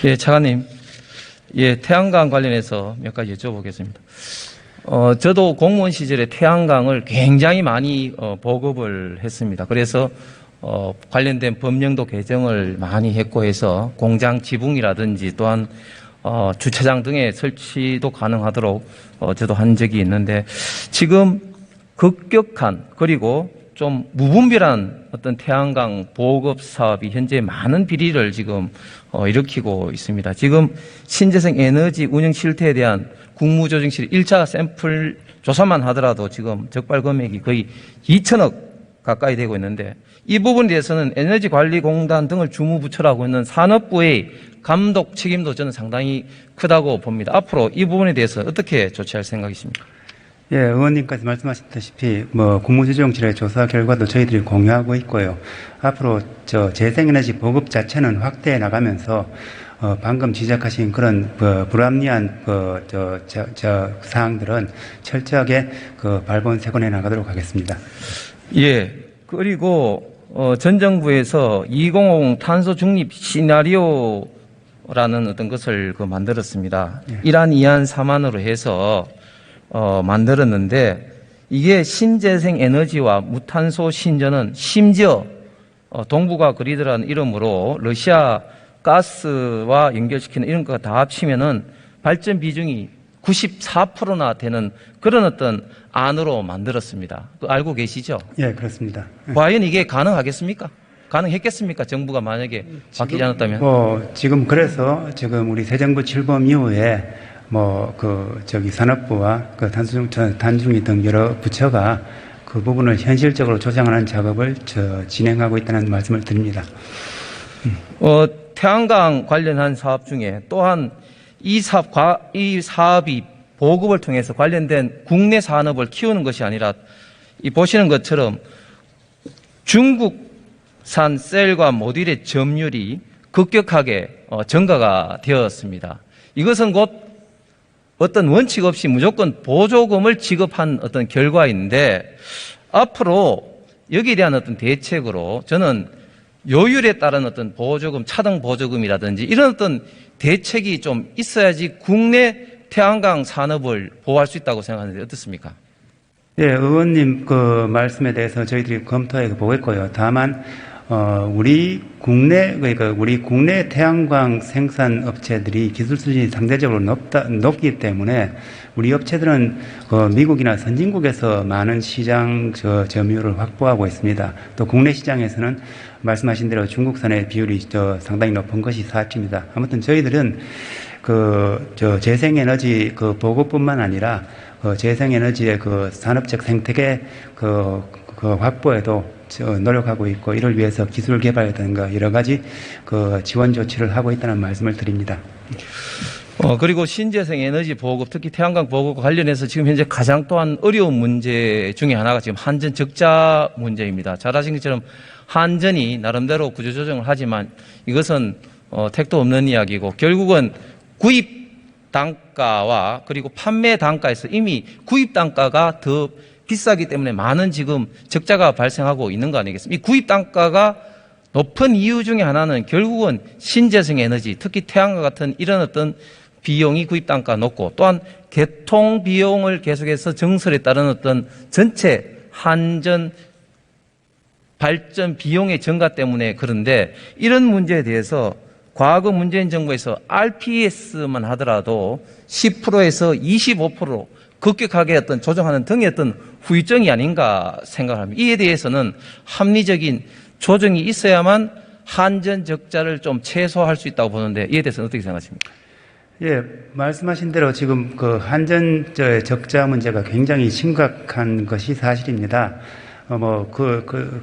예, 차관님. 예, 태양광 관련해서 몇 가지 여쭤보겠습니다. 저도 공무원 시절에 태양광을 굉장히 많이 보급을 했습니다. 그래서 관련된 법령도 개정을 많이 했고 해서 공장 지붕이라든지 또한 주차장 등의 설치도 가능하도록 저도 한 적이 있는데, 지금 급격한 그리고 좀 무분별한 어떤 태양광 보급 사업이 현재 많은 비리를 지금 일으키고 있습니다. 지금 신재생 에너지 운영 실태에 대한 국무조정실 1차 샘플 조사만 하더라도 지금 적발 금액이 거의 2천억 가까이 되고 있는데, 이 부분에 대해서는 에너지관리공단 등을 주무부처라고 있는 산업부의 감독 책임도 저는 상당히 크다고 봅니다. 앞으로 이 부분에 대해서 어떻게 조치할 생각이십니까? 예, 의원님까지 말씀하셨다시피 국무조정실의 조사 결과도 저희들이 공유하고 있고요. 앞으로 재생에너지 보급 자체는 확대해 나가면서 방금 지적하신 그런 불합리한 사항들은 철저하게 발본색원해 나가도록 하겠습니다. 예. 그리고 전 정부에서 2050 탄소 중립 시나리오라는 어떤 것을 만들었습니다. 예. 이란, 이안, 사만으로 해서 만들었는데, 이게 신재생 에너지와 무탄소 신전은 심지어 동북아 그리드라는 이름으로 러시아 가스와 연결시키는 이런 거 다 합치면은 발전 비중이 94%나 되는 그런 어떤 안으로 만들었습니다. 알고 계시죠? 예, 그렇습니다. 과연 이게 가능하겠습니까? 가능했겠습니까? 정부가 만약에 바뀌지 않았다면? 지금 우리 새 정부 출범 이후에 산업부와 단중이 등 여러 부처가 그 부분을 현실적으로 조정하는 작업을 진행하고 있다는 말씀을 드립니다. 태양광 관련한 사업 중에 또한 이 사업이 보급을 통해서 관련된 국내 산업을 키우는 것이 아니라, 이 보시는 것처럼 중국산 셀과 모듈의 점유율이 급격하게 증가가 되었습니다. 이것은 곧 어떤 원칙 없이 무조건 보조금을 지급한 어떤 결과인데, 앞으로 여기에 대한 어떤 대책으로 저는 요율에 따른 어떤 보조금, 차등 보조금이라든지 이런 어떤 대책이 좀 있어야지 국내 태양광 산업을 보호할 수 있다고 생각하는데 어떻습니까? 예, 의원님 그 말씀에 대해서 저희들이 검토해 보겠고요. 다만 우리 국내 태양광 생산 업체들이 기술 수준이 상대적으로 높기 때문에 우리 업체들은 미국이나 선진국에서 많은 시장 점유율을 확보하고 있습니다. 또 국내 시장에서는 말씀하신 대로 중국산의 비율이 상당히 높은 것이 사실입니다. 아무튼 저희들은 재생에너지 보급뿐만 아니라 재생에너지의 산업적 생태계 확보에도 노력하고 있고, 이를 위해서 기술 개발이라든가 여러 가지 지원 조치를 하고 있다는 말씀을 드립니다. 그리고 신재생 에너지 보급, 특히 태양광 보급과 관련해서 지금 현재 가장 또한 어려운 문제 중에 하나가 지금 한전 적자 문제입니다. 잘 아시는 것처럼 한전이 나름대로 구조조정을 하지만 이것은 택도 없는 이야기고, 결국은 구입 단가와 그리고 판매 단가에서 이미 구입 단가가 더 비싸기 때문에 많은 지금 적자가 발생하고 있는 거 아니겠습니까? 이 구입 단가가 높은 이유 중에 하나는 결국은 신재생 에너지, 특히 태양과 같은 이런 어떤 비용이 구입 단가가 높고, 또한 개통 비용을 계속해서 증설에 따른 어떤 전체 한전 발전 비용의 증가 때문에 그런데, 이런 문제에 대해서 과거 문재인 정부에서 RPS만 하더라도 10%에서 25% 급격하게 어떤 조정하는 등의 어떤 후유증이 아닌가 생각합니다. 이에 대해서는 합리적인 조정이 있어야만 한전 적자를 좀 최소화할 수 있다고 보는데, 이에 대해서는 어떻게 생각하십니까? 예, 말씀하신 대로 지금 한전 적자 문제가 굉장히 심각한 것이 사실입니다.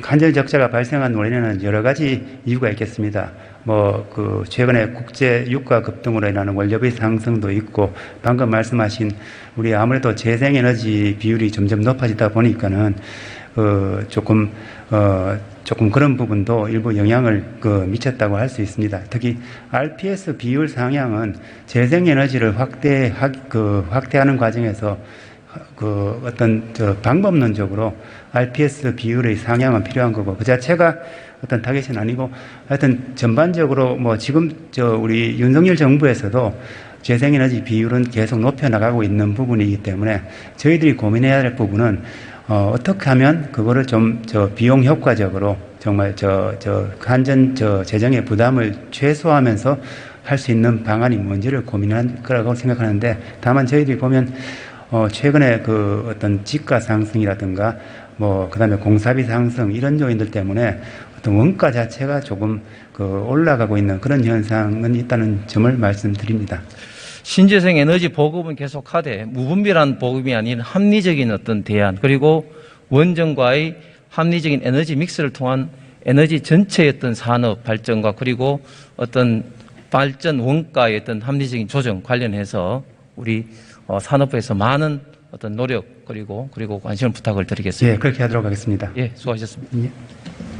한전 적자가 발생한 원인에는 여러 가지 이유가 있겠습니다. 최근에 국제 유가 급등으로 인하는 원료비 상승도 있고, 방금 말씀하신 우리 아무래도 재생에너지 비율이 점점 높아지다 보니까는 조금 그런 부분도 일부 영향을 미쳤다고 할 수 있습니다. 특히 RPS 비율 상향은 재생에너지를 확대하는 과정에서 어떤 방법론적으로 RPS 비율의 상향은 필요한 거고, 그 자체가 어떤 타겟은 아니고 하여튼 전반적으로 뭐 지금 우리 윤석열 정부에서도 재생에너지 비율은 계속 높여나가고 있는 부분이기 때문에 저희들이 고민해야 할 부분은 어떻게 하면 그거를 좀 비용 효과적으로 정말 한전 재정의 부담을 최소화하면서 할 수 있는 방안이 뭔지를 고민할 거라고 생각하는데, 다만 저희들이 보면 최근에 그 어떤 지가 상승이라든가 그다음에 공사비 상승 이런 요인들 때문에 어떤 원가 자체가 조금 올라가고 있는 그런 현상은 있다는 점을 말씀드립니다. 신재생 에너지 보급은 계속하되 무분별한 보급이 아닌 합리적인 어떤 대안, 그리고 원전과의 합리적인 에너지 믹스를 통한 에너지 전체의 어떤 산업 발전과 그리고 어떤 발전 원가의 어떤 합리적인 조정 관련해서 우리 산업부에서 많은 어떤 노력 그리고 관심을 부탁을 드리겠습니다. 예, 그렇게 하도록 하겠습니다. 예, 수고하셨습니다. 예.